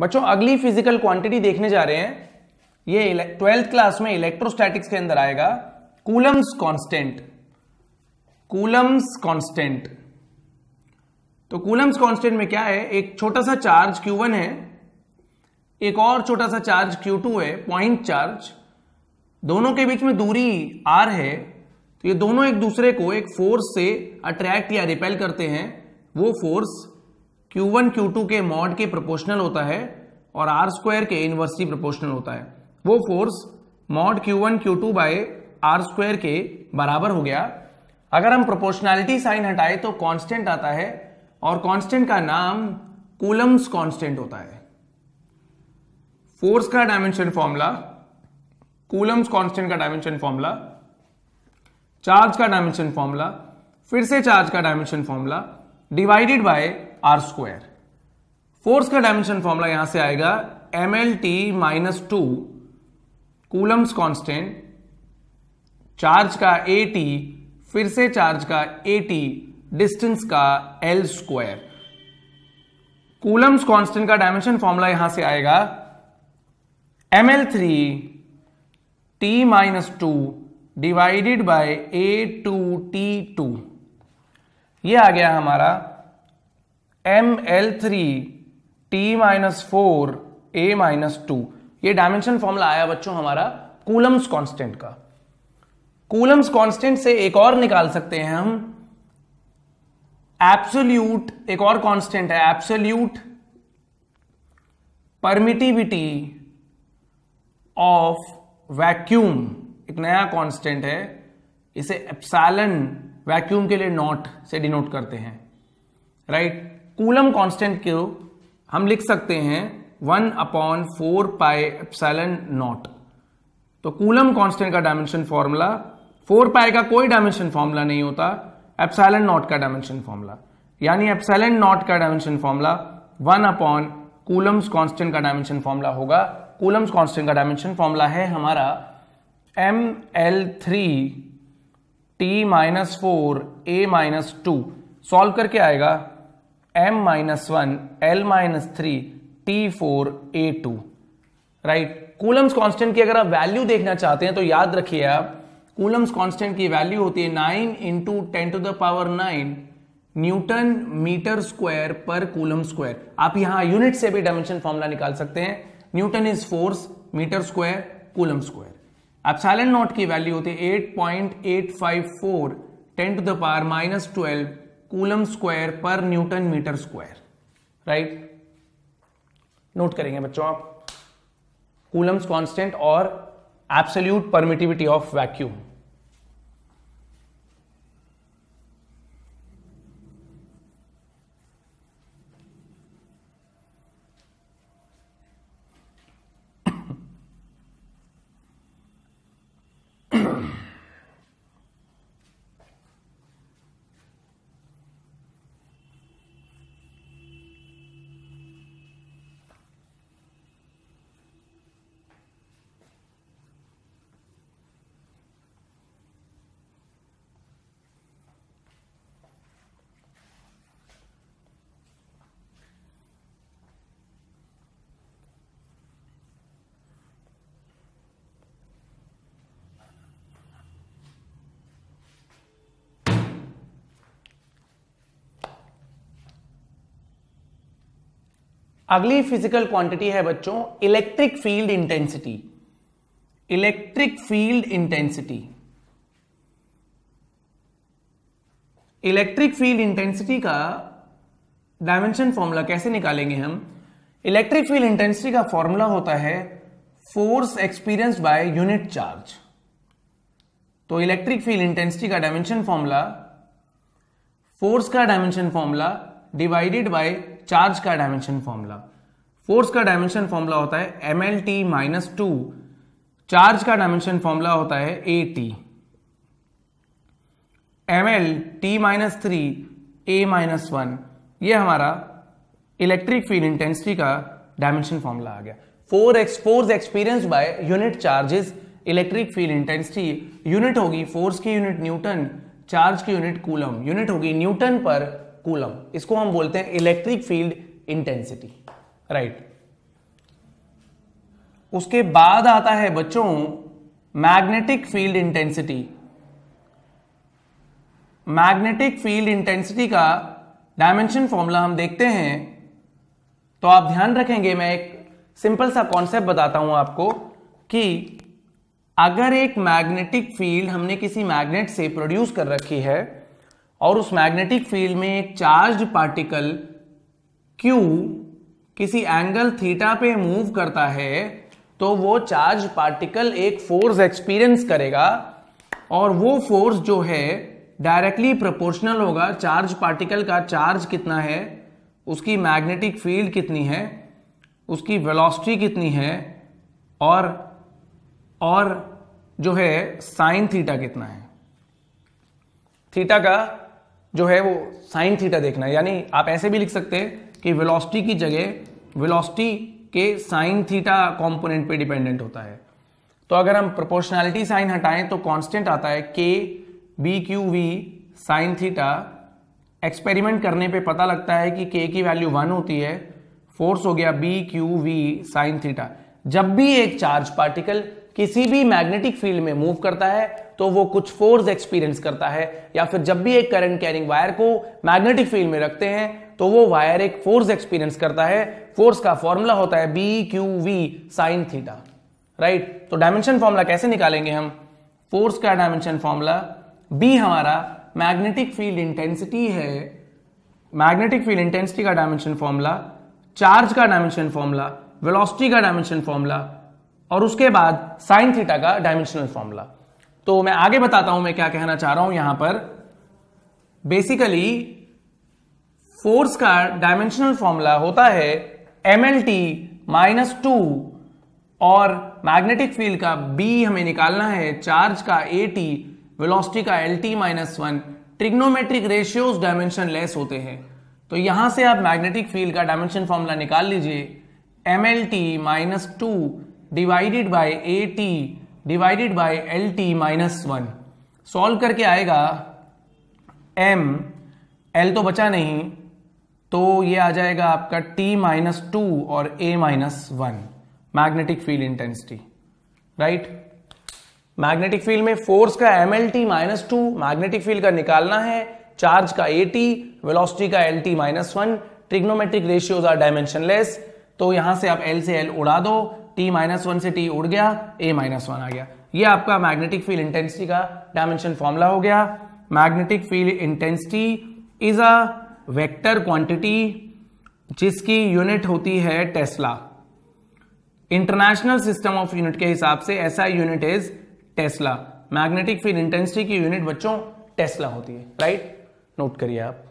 बच्चों अगली physical quantity देखने जा रहे हैं, ये 12th क्लास में इलेक्ट्रोस्टैटिक्स के अंदर आएगा, कूलम्स कांस्टेंट। कूलम्स कांस्टेंट, तो कूलम्स कांस्टेंट में क्या है, एक छोटा सा चार्ज Q1 है, एक और छोटा सा चार्ज Q2 है, पॉइंट चार्ज, दोनों के बीच में दूरी R है, तो ये दोनों एक दूसरे को एक फोर्स से अट्रैक्ट या रिपेल करते हैं। वो फोर्स Q1 Q2 के मॉड के प्रोपोर्शनल होता है और R स्क्वायर के इनवर्सली प्रोपोर्शनल होता है। वो force mod Q1 Q2 by R square के बराबर हो गया। अगर हम प्रोपोर्शनैलिटी साइन हटाए तो कांस्टेंट आता है और कांस्टेंट का नाम कूलम्स कांस्टेंट होता है। फोर्स का डायमेंशन फॉर्मूला, कूलम्स कांस्टेंट का डायमेंशन फॉर्मूला, चार्ज का डायमेंशन फॉर्मूला, फिर से चार्ज का dimension formula divided by R square. Force का डायमेंशन फॉर्मूला यहां से आएगा mlt minus 2 Coulomb's constant, charge का at, फिर से चार्ज का at, डिस्टेंस का L स्क्वायर। कूलम्स कांस्टेंट का डायमेंशन फॉर्मूला यहां से आएगा ml3 t minus 2 divided by a2t2। ये आ गया हमारा ml3 t minus 4 a minus 2। ये डायमेंशन फॉर्मूला आया बच्चों हमारा कूलम्स कांस्टेंट का। कूलम्स कांस्टेंट से एक और निकाल सकते हैं हम एब्सोल्यूट, एक और कांस्टेंट है एब्सोल्यूट परमिटिविटी ऑफ वैक्यूम। एक नया कांस्टेंट है, इसे एप्सिलॉन वैक्यूम के लिए नॉट से डिनोट करते हैं, राइट। कूलम कांस्टेंट को हम लिख सकते हैं 1/4 पाई एप्सिलॉन नॉट। तो कूलम कांस्टेंट का डायमेंशन फॉर्मूला, 4 पाई का कोई डायमेंशन फॉर्मूला नहीं होता, एप्सिलॉन नॉट का डायमेंशन फॉर्मूला, यानी एप्सिलॉन नॉट का डायमेंशन फॉर्मूला 1/ कूलम्स कांस्टेंट का डायमेंशन फॉर्मूला होगा। कूलम्स कांस्टेंट का डायमेंशन फॉर्मूला है हमारा ml3 t minus 4 a minus 2। Solve करके आएगा m minus 1 l minus 3 t4 a2, right. Coulomb's constant की अगर आप वैल्यू देखना चाहते हैं तो याद रखिए आप, कूलम्स कांस्टेंट की वैल्यू होती है 9 इंटू 10⁹ न्यूटन मीटर स्क्वायर पर कूलम स्क्वायर। आप यहां यूनिट से भी डायमेंशन फॉर्मूला निकाल सकते हैं। Newton is force, metre square coulomb square. Epsilon naught की वैल्यू होती है 8.854 10⁻⁻12 कूलम स्क्वायर पर newton metre square, right. Note करेंगे बच्चों आप कूलम्स कांस्टेंट और एब्सोल्यूट परमिटिविटी ऑफ वैक्यूम। अगली फिजिकल क्वांटिटी है बच्चों electric field intensity. Electric field intensity, electric field intensity का डायमेंशन फॉर्मूला कैसे निकालेंगे हम। इलेक्ट्रिक फील्ड इंटेंसिटी का फॉर्मूला होता है force experienced by unit charge. तो इलेक्ट्रिक फील्ड इंटेंसिटी का डायमेंशन फॉर्मूला फोर्स का dimension formula divided by charge का डायमेंशन फॉर्मूला। फोर्स का डायमेंशन फॉर्मूला होता है mlt माइनस 2, चार्ज का डायमेंशन फॉर्मूला होता है at, ml t minus 3 a minus 1। ये हमारा इलेक्ट्रिक फील्ड इंटेंसिटी का डायमेंशन फॉर्मूला आ गया। Force experience by unit charges electric field intensity. Unit होगी फोर्स की यूनिट न्यूटन, चार्ज की यूनिट कूलम, यूनिट होगी न्यूटन पर कूलम। इसको हम बोलते हैं इलेक्ट्रिक फील्ड इंटेंसिटी, राइट। उसके बाद आता है बच्चों magnetic field intensity. Magnetic field intensity का डायमेंशन फॉर्मूला हम देखते हैं तो आप ध्यान रखेंगे, मैं एक सिंपल सा कॉन्सेप्ट बताता हूं आपको कि अगर एक मैग्नेटिक फील्ड हमने किसी मैग्नेट से प्रोड्यूस कर रखी है और उस मैग्नेटिक फील्ड में एक चार्ज्ड पार्टिकल Q किसी एंगल थीटा पे मूव करता है तो वो चार्ज पार्टिकल एक फोर्स एक्सपीरियंस करेगा और वो फोर्स जो है डायरेक्टली प्रोपोर्शनल होगा चार्ज पार्टिकल का चार्ज कितना है, उसकी मैग्नेटिक फील्ड कितनी है, उसकी वेलोसिटी कितनी है और जो है साइन थीटा कितना है। थीटा का जो है वो साइन थीटा देखना है, यानी आप ऐसे भी लिख सकते हैं कि वेलोसिटी की जगह वेलोसिटी के साइन थीटा कंपोनेंट पे डिपेंडेंट होता है। तो अगर हम प्रोपोर्शनैलिटी साइन हटाएं तो कांस्टेंट आता है के B Q V sine theta. Experiment करने पे पता लगता है कि के की वैल्यू 1 होती है, फोर्स हो गया B Q V sine theta. जब भी एक चार्ज पार्टिकल किसी भी मैग्नेटिक फील्ड में मूव करता है तो वो कुछ फोर्स एक्सपीरियंस करता है, या फिर जब भी एक करंट कैरिंग वायर को मैग्नेटिक फील्ड में रखते हैं तो वो वायर एक फोर्स एक्सपीरियंस करता है। फोर्स का फॉर्मूला होता है B Q V sine theta, right. तो डायमेंशन फॉर्मूला कैसे निकालेंगे हम? फोर्स का डायमेंशन फॉर्मूला बी हमारा मैग्नेटिक फील्ड इंटेंसिटी है, मैग्नेटिक फील्ड इंटेंसिटी का डायमेंशन फॉर्मूला, चार्ज का डायमेंशन फॉर्मूला, वेलोसिटी का डायमेंशन फॉर्मूला और उसके बाद साइन थीटा का डायमेंशनल फॉर्मूला। तो मैं आगे बताता हूं मैं क्या कहना चाह रहा हूं यहां पर। बेसिकली फोर्स का डायमेंशनल फॉर्मूला होता है mlt -2 और मैग्नेटिक फील्ड का b हमें निकालना है, चार्ज का at, वेलोसिटी का lt -1। Trigonometric ratios dimension less होते हैं तो यहां से आप मैग्नेटिक फील्ड का डायमेंशन फॉर्मूला निकाल लीजिए, mlt -2 divided by at divided by lt -1। Solve करके आएगा l तो बचा नहीं तो ये आ जाएगा आपका t-2 और a-1 magnetic field intensity, right. Magnetic field में फोर्स का mlt -2 मैग्नेटिक फील्ड का निकालना है, चार्ज का at, वेलोसिटी का lt -1। Trigonometric ratios are dimensionless तो यहां से आप l से l उड़ा दो, t-1 से t उड़ गया, a-1 आ गया। ये आपका मैग्नेटिक फील्ड इंटेंसिटी का डायमेंशन फॉर्मूला हो गया। Magnetic field intensity is a vector quantity जिसकी यूनिट होती है Tesla. International system of unit के हिसाब से ऐसा unit is Tesla. Magnetic field intensity की यूनिट बच्चों टेस्ला होती है, राइट। नोट करिए आप।